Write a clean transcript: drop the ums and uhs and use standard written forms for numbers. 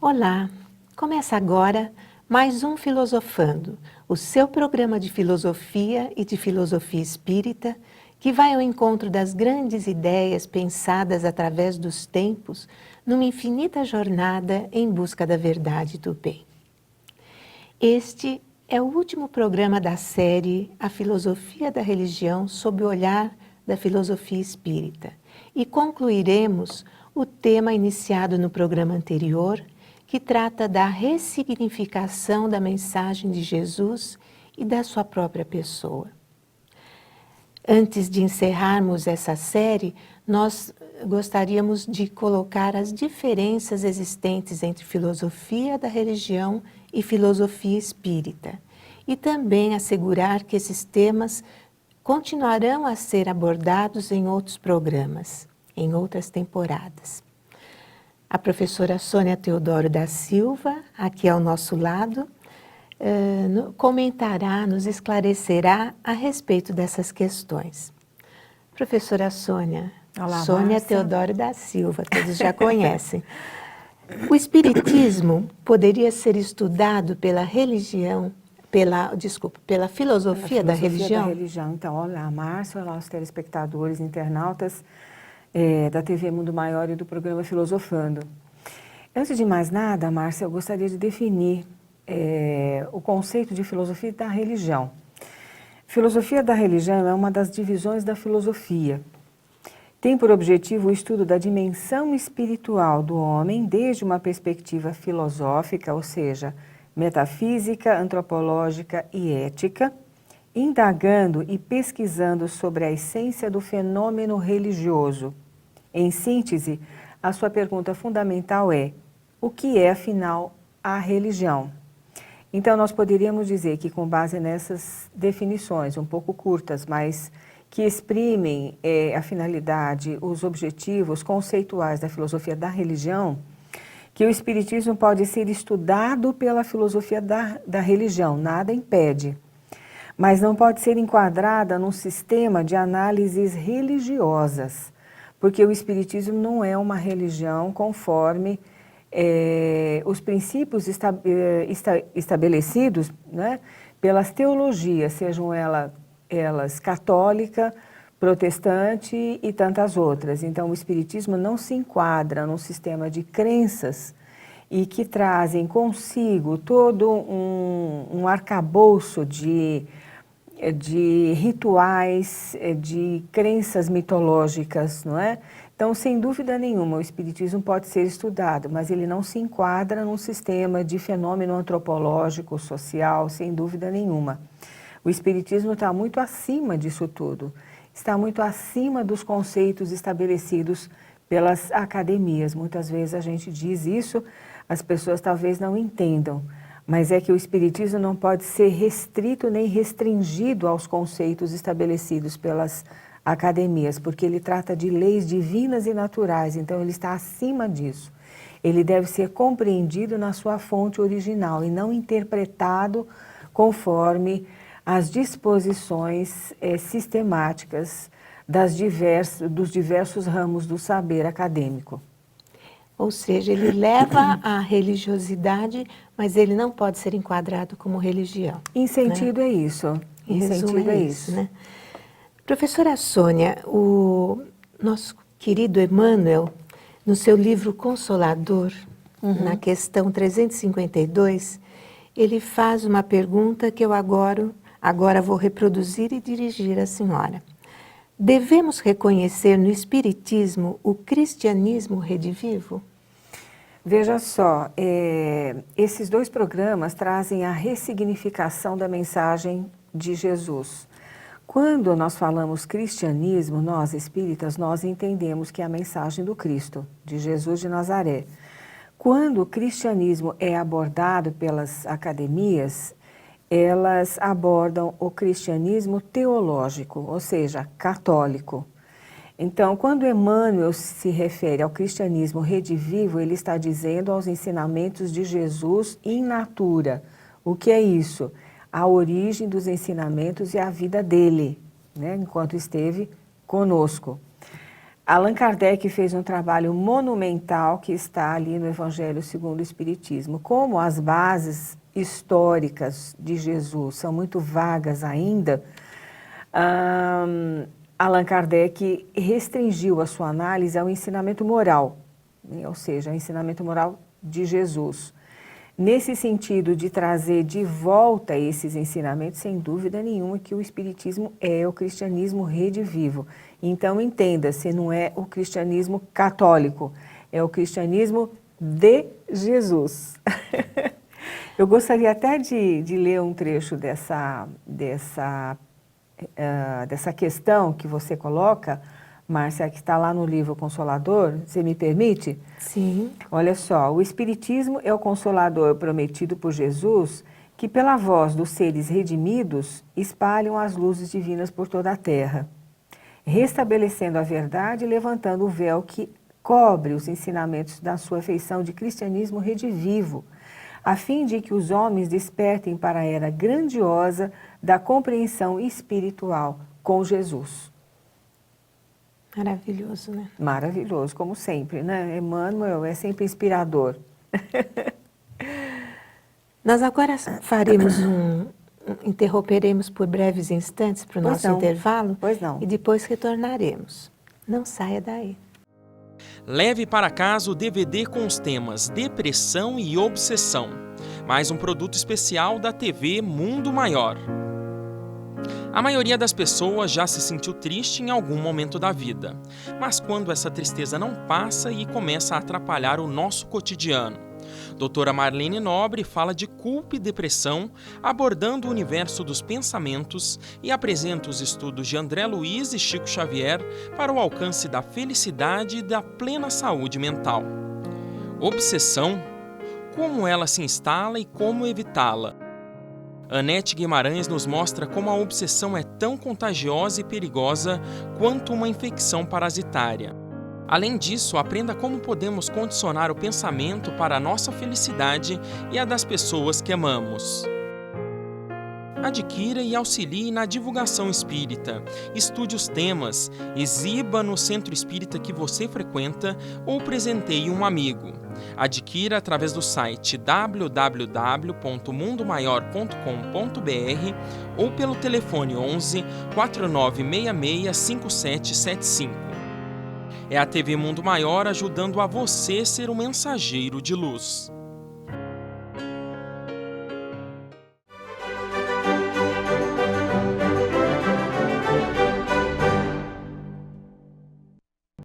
Olá, começa agora mais um Filosofando, o seu programa de filosofia e de filosofia espírita que vai ao encontro das grandes ideias pensadas através dos tempos numa infinita jornada em busca da verdade do bem. Este é o último programa da série A Filosofia da Religião sob o olhar da filosofia espírita e concluiremos o tema iniciado no programa anterior, que trata da ressignificação da mensagem de Jesus e da sua própria pessoa. Antes de encerrarmos essa série, nós gostaríamos de colocar as diferenças existentes entre filosofia da religião e filosofia espírita, e também assegurar que esses temas continuarão a ser abordados em outros programas, em outras temporadas. A professora Sônia Teodoro da Silva, aqui ao nosso lado, comentará, nos esclarecerá a respeito dessas questões. Professora Sônia, Olá, Sônia Márcia. Teodoro da Silva, todos já conhecem. O Espiritismo poderia ser estudado pela religião, pela filosofia da religião? Então, olá, Márcia, olá, os telespectadores, internautas da TV Mundo Maior e do programa Filosofando. Antes de mais nada, Márcia, eu gostaria de definir o conceito de filosofia da religião. Filosofia da religião é uma das divisões da filosofia. Tem por objetivo o estudo da dimensão espiritual do homem desde uma perspectiva filosófica, ou seja, metafísica, antropológica e ética, indagando e pesquisando sobre a essência do fenômeno religioso. Em síntese, a sua pergunta fundamental é: o que é, afinal, a religião? Então, nós poderíamos dizer que, com base nessas definições, um pouco curtas, mas que exprimem a finalidade, os objetivos conceituais da filosofia da religião, que o Espiritismo pode ser estudado pela filosofia da religião, nada impede, mas não pode ser enquadrada num sistema de análises religiosas, porque o Espiritismo não é uma religião conforme os princípios estabelecidos, né, pelas teologias, sejam elas católica, protestante e tantas outras. Então, o Espiritismo não se enquadra num sistema de crenças e que trazem consigo todo um arcabouço de rituais, de crenças mitológicas, não é? Então, sem dúvida nenhuma, o Espiritismo pode ser estudado, mas ele não se enquadra num sistema de fenômeno antropológico, social, sem dúvida nenhuma. O Espiritismo está muito acima disso tudo, está muito acima dos conceitos estabelecidos pelas academias. Muitas vezes a gente diz isso, as pessoas talvez não entendam, mas é que o Espiritismo não pode ser restrito nem restringido aos conceitos estabelecidos pelas academias, porque ele trata de leis divinas e naturais, então ele está acima disso. Ele deve ser compreendido na sua fonte original e não interpretado conforme as disposições sistemáticas dos diversos ramos do saber acadêmico. Ou seja, ele leva à religiosidade, mas ele não pode ser enquadrado como religião. Em sentido, né? É isso. Em resumo, é isso, né? Professora Sônia, o nosso querido Emmanuel, no seu livro Consolador, na questão 352, ele faz uma pergunta que eu agora vou reproduzir e dirigir à senhora. Devemos reconhecer no Espiritismo o cristianismo redivivo? Veja só, esses dois programas trazem a ressignificação da mensagem de Jesus. Quando nós falamos cristianismo, nós espíritas, nós entendemos que é a mensagem do Cristo, de Jesus de Nazaré. Quando o cristianismo é abordado pelas academias, elas abordam o cristianismo teológico, ou seja, católico. Então, quando Emmanuel se refere ao cristianismo redivivo, ele está dizendo aos ensinamentos de Jesus in natura. O que é isso? A origem dos ensinamentos e a vida dele, né, enquanto esteve conosco. Allan Kardec fez um trabalho monumental que está ali no Evangelho segundo o Espiritismo. Como as bases históricas de Jesus são muito vagas ainda, Allan Kardec restringiu a sua análise ao ensinamento moral, ou seja, ao ensinamento moral de Jesus. Nesse sentido de trazer de volta esses ensinamentos, sem dúvida nenhuma que o Espiritismo é o cristianismo redivivo. Então entenda-se, não é o cristianismo católico, é o cristianismo de Jesus. Eu gostaria até de ler um trecho dessa questão que você coloca, Márcia, que está lá no livro Consolador, você me permite? Sim. Olha só, o Espiritismo é o Consolador prometido por Jesus, que pela voz dos seres redimidos espalham as luzes divinas por toda a terra, restabelecendo a verdade e levantando o véu que cobre os ensinamentos da sua feição de cristianismo redivivo, a fim de que os homens despertem para a era grandiosa da compreensão espiritual com Jesus. Maravilhoso, né? Maravilhoso, como sempre, né? Emmanuel é sempre inspirador. Nós agora interromperemos por breves instantes para o nosso intervalo. Pois não. E depois retornaremos. Não saia daí. Leve para casa o DVD com os temas Depressão e Obsessão. Mais um produto especial da TV Mundo Maior. A maioria das pessoas já se sentiu triste em algum momento da vida, mas quando essa tristeza não passa e começa a atrapalhar o nosso cotidiano. Doutora Marlene Nobre fala de culpa e depressão, abordando o universo dos pensamentos e apresenta os estudos de André Luiz e Chico Xavier para o alcance da felicidade e da plena saúde mental. Obsessão, como ela se instala e como evitá-la. Anete Guimarães nos mostra como a obsessão é tão contagiosa e perigosa quanto uma infecção parasitária. Além disso, aprenda como podemos condicionar o pensamento para a nossa felicidade e a das pessoas que amamos. Adquira e auxilie na divulgação espírita, estude os temas, exiba no centro espírita que você frequenta ou presenteie um amigo. Adquira através do site www.mundomaior.com.br ou pelo telefone 11 4966 5775. É a TV Mundo Maior ajudando a você ser um mensageiro de luz.